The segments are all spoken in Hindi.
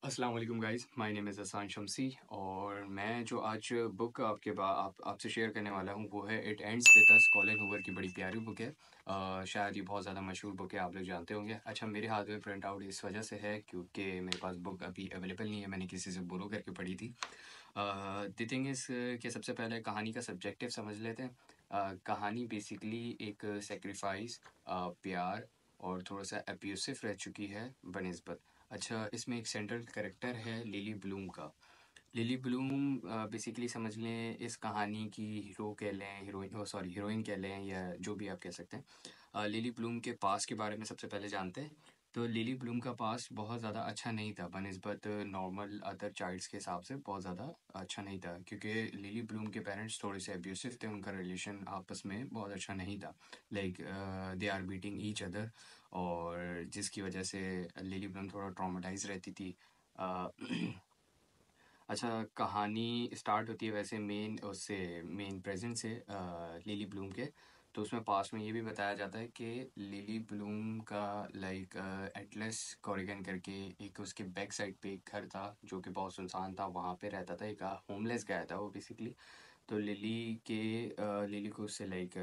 अस्सलाम वालेकुम guys, my name is Hasan Shamsi और मैं जो आज बुक आपसे शेयर करने वाला हूँ वो है it ends with us. Colleen Hoover की बड़ी प्यारी बुक है। शायद ये बहुत ज़्यादा मशहूर बुक है, आप लोग जानते होंगे। अच्छा, मेरे हाथ में प्रिंट आउट इस वजह से है क्योंकि मेरे पास बुक अभी अवेलेबल नहीं है, मैंने किसी से बोरो करके पढ़ी थी। द थिंग इज़ कि सबसे पहले कहानी का सब्जेक्टिव समझ लेते हैं। कहानी बेसिकली एक सेक्रीफाइस, प्यार और थोड़ा सा अब्यूसिव रह चुकी है बनिस्बत। अच्छा, इसमें एक सेंट्रल कैरेक्टर है लिली ब्लूम का। लिली ब्लूम बेसिकली समझ लें इस कहानी की हीरो कह लें, हीरोइन, ओ सॉरी, हीरोइन कह लें या जो भी आप कह सकते हैं। लिली ब्लूम के पास्ट के बारे में सबसे पहले जानते हैं। तो लिली ब्लूम का पास्ट बहुत ज़्यादा अच्छा नहीं था बनिस्बत नॉर्मल अदर चाइल्ड्स के हिसाब से, बहुत ज़्यादा अच्छा नहीं था क्योंकि लिली ब्लूम के पेरेंट्स थोड़े से अब्यूसिव थे, उनका रिलेशन आपस में बहुत अच्छा नहीं था। Like they are beating each other, और जिसकी वजह से लिली ब्लूम थोड़ा ट्रॉमेटाइज रहती थी। अ, अच्छा, कहानी स्टार्ट होती है वैसे मेन प्रेजेंट से, लिली ब्लूम के। तो उसमें पास्ट में ये भी बताया जाता है कि लिली ब्लूम का लाइक एटलस कॉरिगन करके एक उसके बैक साइड पे एक घर था जो कि बहुत सुनसान था, वहाँ पे रहता था एक होमलेस गाय था वो बेसिकली। तो लिली को उससे लाइक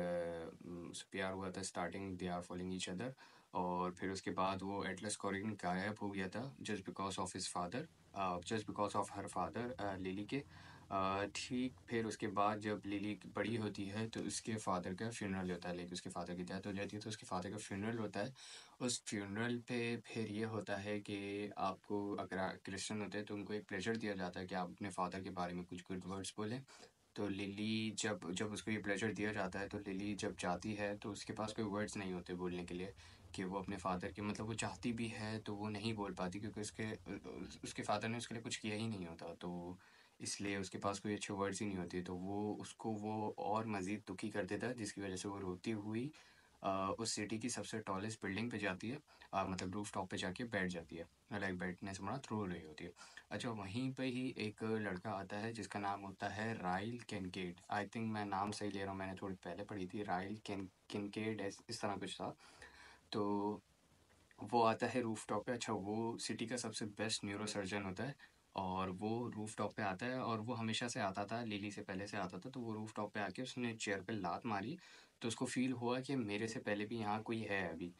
उससे प्यार हुआ था starting, they are following each other. और फिर उसके बाद वो एटलस कॉरिगन गायब हो गया था just because of his father, just because of her father lily के। ठीक, फिर उसके बाद जब लिली बड़ी होती है तो उसके फादर का फ्यूनरल होता है, लाइक उसके फादर की डेथ हो जाती है तो उसके फादर का फ्यूनरल होता है। उस फ्यूनरल पे फिर ये होता है कि आपको, अगर आप क्रिश्चियन होते हैं तो उनको एक प्लेजर दिया जाता है कि आप अपने फादर के बारे में कुछ गुड वर्ड्स बोलें। तो लिली जब जब उसको ये प्लेजर दिया जाता है तो लिली जब जाती है तो उसके पास कोई वर्ड्स नहीं होते बोलने के लिए कि वो अपने फादर के, मतलब वो चाहती भी है तो वो नहीं बोल पाती क्योंकि उसके फादर ने उसके लिए कुछ किया ही नहीं होता, तो इसलिए उसके पास कोई अच्छे वर्ड्स ही नहीं होते। तो वो और मज़ीद दुखी कर देता है जिसकी वजह से वो रोती हुई उस सिटी की सबसे टॉलेस्ट बिल्डिंग पे जाती है, मतलब रूफ टॉप पे जाके बैठ जाती है, लाइक बैठने से बड़ा रो रही होती है। अच्छा, वहीं पे ही एक लड़का आता है जिसका नाम होता है राइल किनकेड। आई थिंक मैं नाम सही ले रहा हूँ, मैंने थोड़ी पहले पढ़ी थी, राइल किनकेड इस तरह कुछ था। तो वो आता है रूफ टॉप पे। अच्छा, वो सिटी का सबसे बेस्ट न्यूरो सर्जन होता है और वो रूफ टॉप पे आता है, और वो हमेशा से आता था, लिली से पहले से आता था। तो वो रूफ टॉप पे आके उसने चेयर पे लात मारी तो उसको फील हुआ कि मेरे से पहले भी यहाँ कोई है अभी।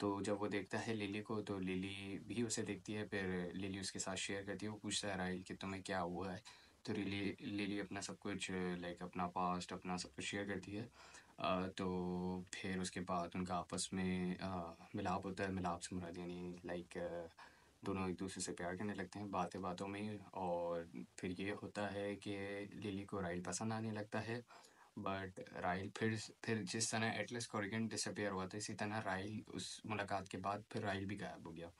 तो जब वो देखता है लिली को तो लिली भी उसे देखती है, फिर लिली उसके साथ शेयर करती है, वो पूछता है राइल कि तुम्हें क्या हुआ है। तो लिली लिली अपना सब कुछ, लाइक अपना पास्ट, अपना सब कुछ शेयर करती है। तो फिर उसके बाद उनका आपस में मिलाप होता है। मिलाप से मुराद यानी लाइक दोनों एक दूसरे से प्यार करने लगते हैं बातें बातों में। और फिर ये होता है कि लिली को राइल पसंद आने लगता है। बट राइल फिर जिस तरह एटलस कॉरिगन डिसअपियर हुआ था, इसी तरह राइल उस मुलाकात के बाद फिर राइल भी गायब हो गया।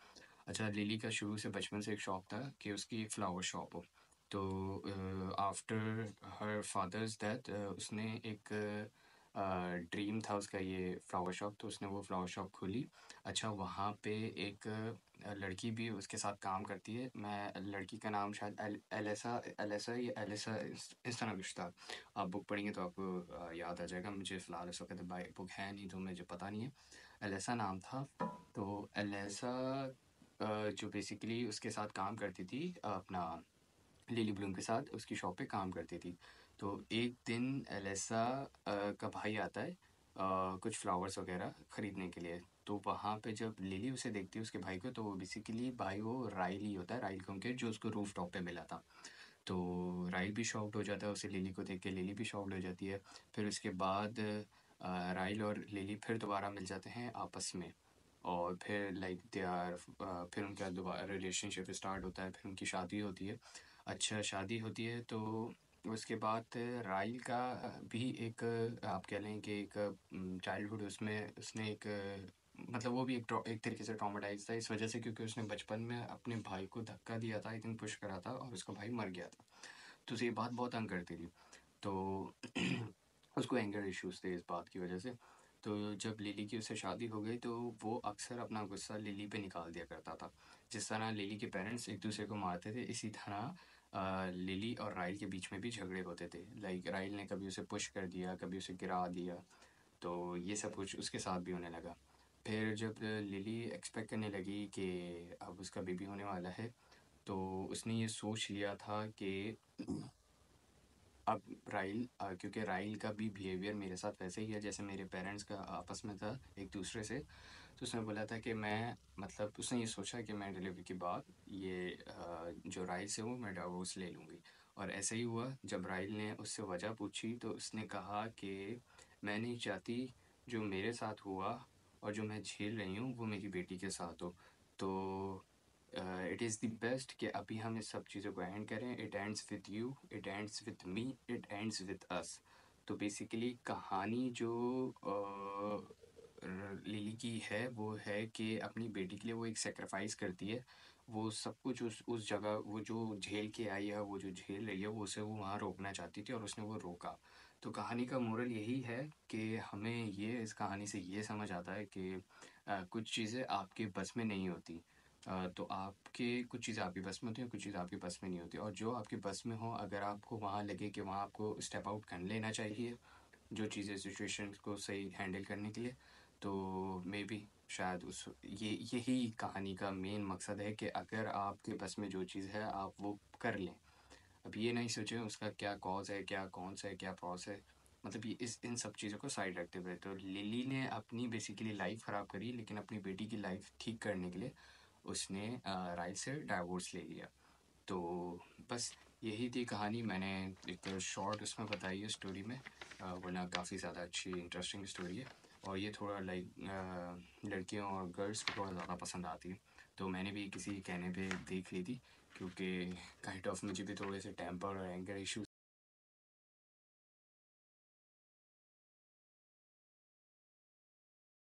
अच्छा, लिली का शुरू से बचपन से एक शौक था कि उसकी एक फ्लावर शॉप हो। तो आफ्टर हर फादर्स डेथ उसने एक ड्रीम था उसका, ये फ्लावर शॉप, तो उसने वो फ्लावर शॉप खोली। अच्छा, वहाँ पे एक लड़की भी उसके साथ काम करती है। मैं लड़की का नाम शायद एलेसा एलेसा या एलिसा इस तरह कुछ था। आप बुक पढ़ेंगे तो आपको याद आ जाएगा। मुझे फ़िलहाल इस वक्त बाई बुक है नहीं तो मुझे पता नहीं है। एलेसा नाम था। तो एलेसा जो बेसिकली उसके साथ काम करती थी, अपना लिली ब्लूम के साथ उसकी शॉप पे काम करती थी। तो एक दिन एलेसा का भाई आता है कुछ फ्लावर्स वगैरह ख़रीदने के लिए। तो वहाँ पे जब लिली उसे देखती है उसके भाई को, तो वो बेसिकली भाई वो राइल ही होता है, राइल किनकेड, जो उसको रूफ टॉप पे मिला था। तो राइल भी शॉक्ड हो जाता है उसे लिली को देख के, लिली भी शॉक्ड हो जाती है। फिर उसके बाद राइल और लिली फिर दोबारा मिल जाते हैं आपस में, और फिर लाइक दे आर, फिर उनका दोबारा रिलेशनशिप स्टार्ट होता है, फिर उनकी शादी होती है। अच्छा, शादी होती है तो उसके बाद राइल का भी एक, आप कह लें कि एक चाइल्डहुड, उसमें उसने एक मतलब वो भी एक तरीके से ट्रॉमेटाइज था इस वजह से क्योंकि उसने बचपन में अपने भाई को धक्का दिया था, आई थिंक पुश करा था, और उसका भाई मर गया था। तो उसे ये बात बहुत तंग करती थी। तो उसको एंगर इश्यूज थे इस बात की वजह से। तो जब लिली की उससे शादी हो गई तो वो अक्सर अपना गुस्सा लिली पे निकाल दिया करता था। जिस तरह लिली के पेरेंट्स एक दूसरे को मारते थे, इसी तरह लिली और राइल के बीच में भी झगड़े होते थे। लाइक राइल ने कभी उसे पुश कर दिया, कभी उसे गिरा दिया। तो ये सब कुछ उसके साथ भी होने लगा। फिर जब लिली एक्सपेक्ट करने लगी कि अब उसका बेबी होने वाला है, तो उसने ये सोच लिया था कि अब राइल क्योंकि राइल का भी बिहेवियर मेरे साथ वैसे ही है जैसे मेरे पेरेंट्स का आपस में था एक दूसरे से। तो उसने बोला था कि मैं मतलब उसने ये सोचा कि मैं डिलीवरी के बाद ये जो राइल से हूँ मैं डिवोर्स ले लूँगी। और ऐसे ही हुआ। जब राइल ने उससे वजह पूछी तो उसने कहा कि मैं नहीं चाहती जो मेरे साथ हुआ और जो मैं झेल रही हूँ वो मेरी बेटी के साथ हो। तो इट इज़ द बेस्ट कि अभी हम इस सब चीज़ों को एंड करें। It ends with you, it ends with me, it ends with us. तो बेसिकली कहानी जो लिली की है वो है कि अपनी बेटी के लिए वो एक सेक्रीफाइस करती है। वो सब कुछ उस जगह वो जो झेल के आई है, वो जो झेल रही है, वो उसे वो वहाँ रोकना चाहती थी और उसने वो रोका। तो कहानी का मोरल यही है कि हमें ये इस कहानी से ये समझ आता है कि कुछ चीज़ें आपके बस में नहीं होती। तो आपके कुछ चीज़ें आपके बस में होती हैं, कुछ चीज़ें आपके बस में नहीं होती। और जो आपके बस में हो, अगर आपको वहाँ लगे कि वहाँ आपको स्टेप आउट कर लेना चाहिए जो चीज़ें सिचुएशन को सही हैंडल करने के लिए, तो मे बी शायद उस ये यही कहानी का मेन मकसद है कि अगर आपके बस में जो चीज़ है आप वो कर लें। अब ये नहीं सोचें उसका क्या कॉज है, क्या कौन सा है, क्या प्रॉस है। मतलब ये इस इन सब चीज़ों को साइड रखते हुए तो लिली ने अपनी बेसिकली लाइफ ख़राब करी, लेकिन अपनी बेटी की लाइफ ठीक करने के लिए उसने राइल से डाइवोर्स ले लिया। तो बस यही थी कहानी। मैंने एक शॉर्ट उसमें बताई है स्टोरी में, वरना काफ़ी ज़्यादा अच्छी इंटरेस्टिंग स्टोरी है। और ये थोड़ा लाइक लड़कियों और गर्ल्स को थोड़ा ज़्यादा पसंद आती है। तो मैंने भी किसी कहने पे देख ली थी, क्योंकि काइंड ऑफ मुझे भी थोड़े से टेम्पर और एंगर इश्यूज